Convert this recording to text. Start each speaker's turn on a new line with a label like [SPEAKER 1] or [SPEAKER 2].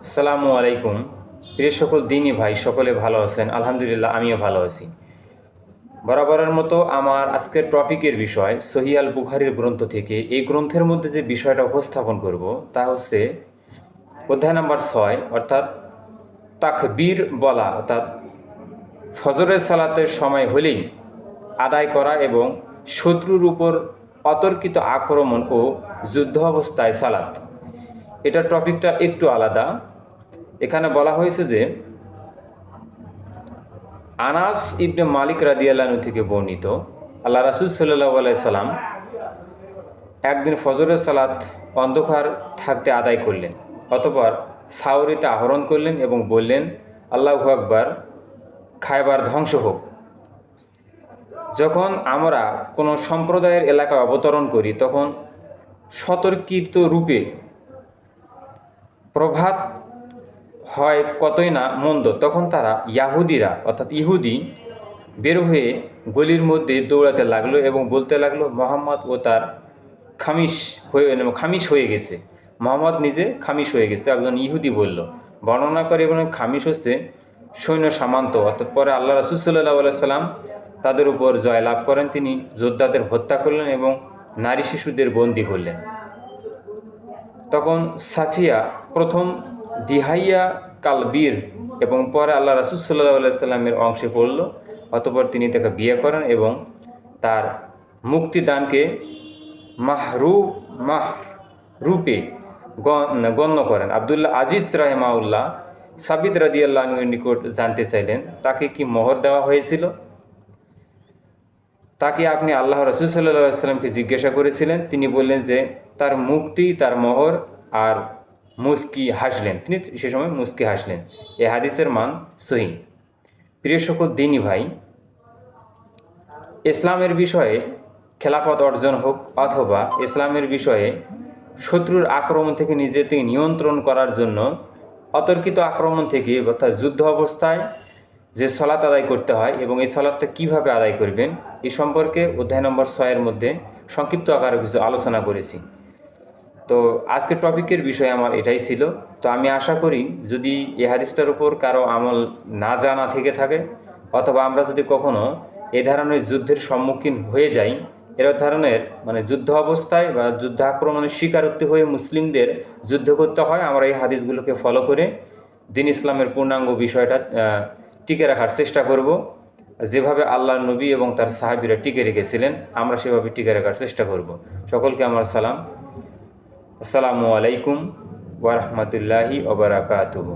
[SPEAKER 1] আসসালামু আলাইকুম। প্রিয় সকল দিনই ভাই, সকলে ভালো আছেন? আলহামদুলিল্লাহ, আমিও ভালো আছি। বরাবরের মতো আমার আজকের টপিকের বিষয় সহিহ আল বুখারীর গ্রন্থ থেকে এই গ্রন্থের মধ্যে যে বিষয়টা উপস্থাপন করব তা হচ্ছে অধ্যায় নাম্বার 6, অর্থাৎ তাকবীর বলা, অর্থাৎ ফজরের সালাতের সময় হলেই আদায় করা এবং শত্রুর উপর অতর্কিত আক্রমণ ও যুদ্ধ অবস্থায় সালাত। এটার টপিকটা একটু আলাদা। এখানে বলা হয়েছে যে আনাস ইবনে মালিক রাদিয়াল্লাহু আনহু থেকে বর্ণিত, আল্লাহ রাসূল সাল্লাল্লাহু আলাইহি সাল্লাম একদিন ফজরের সালাত অন্ধকার থাকতে আদায় করলেন। অতঃপর সাওরিতে আহরণ করলেন এবং বললেন, আল্লাহু আকবার, খায়বার ধ্বংস হোক। যখন আমরা কোনো সম্প্রদায়ের এলাকায় অবতরণ করি তখন সতর্কিত রূপে প্রভাত হয় কতই না মন্দ, তখন তারা ইয়াহুদিরা অর্থাৎ ইহুদি বের হয়ে গলির মধ্যে দৌড়াতে লাগলো এবং বলতে লাগলো, মোহাম্মদ ও তার খামিশ হয়ে গেছে। মোহাম্মদ নিজে খামিশ হয়ে গেছে, একজন ইহুদি বলল। বর্ণনা করে এবং খামিশ হচ্ছে সৈন্য সামান্ত, অর্থাৎ পরে আল্লাহ রাসূল সাল্লাল্লাহু আলাইহি সাল্লাম তাদের উপর জয় লাভ করেন। তিনি যোদ্ধাদের হত্যা করলেন এবং নারী শিশুদের বন্দী করলেন। তখন সাফিয়া প্রথম দিহাইয়া কালবীর এবং পরে আল্লাহ রাসূল সাল্লাল্লাহু আলাইহি সাল্লামের অংশে পড়ল। অতঃপর তিনি তাকে বিয়ে করেন এবং তার মুক্তিদানকে মাহরূপে গণ্য করেন। আব্দুল্লাহ আজিজ রাহিমাহুল্লাহ সাবিত রাদিয়াল্লাহু আনহুর নিকট জানতে চাইলেন, তাকে কি মোহর দেওয়া হয়েছিল? তাকে আপনি আল্লাহ রাসূল সাল্লাল্লাহু আলাইহি সাল্লামকে জিজ্ঞাসা করেছিলেন। তিনি বললেন যে তার মুক্তি, তার মোহর, আর মুস্কি হাসলেন। তিনি সে সময় মুস্কি হাসলেন। এই হাদিসের মান সহিহ। প্রিয় সকল দিনী ভাই, ইসলামের বিষয়ে খেলাফত অর্জন হোক অথবা ইসলামের বিষয়ে শত্রুর আক্রমণ থেকে নিজেকে নিয়ন্ত্রণ করার জন্য অতর্কিত আক্রমণ থেকে অর্থাৎ যুদ্ধ অবস্থায় যে সালাত আদায় করতে হয় এবং এই সালাতটা কীভাবে আদায় করবেন এই সম্পর্কে অধ্যায় নম্বর 6 মধ্যে সংক্ষিপ্ত আকারে কিছু আলোচনা করেছি। তো আজকের টপিকের বিষয় আমার এটাই ছিল। তো আমি আশা করি যদি এই হাদিসটার উপর কারো আমল না জানা থেকে থাকে অথবা আমরা যদি কখনো এই ধরনের যুদ্ধের সম্মুখীন হয়ে যাই, এর ধরনের যুদ্ধ অবস্থায় বা যুদ্ধ আক্রমণের শিকারত্ব হয়ে মুসলিমদের যুদ্ধ করতে হয়, আমরা এই হাদিসগুলোকে ফলো করে দ্বীন ইসলামের পূর্ণাঙ্গ বিষয়টা টিকে রাখার চেষ্টা করব। যেভাবে আল্লাহর নবী এবং তার সাহাবীরা টিকে রেখেছিলেন আমরা সেভাবে টিকে রাখার চেষ্টা করব। সকলকে আমার সালাম। আসসালামু আলাইকুম ওয়া রাহমাতুল্লাহি ওয়া বারাকাতুহু।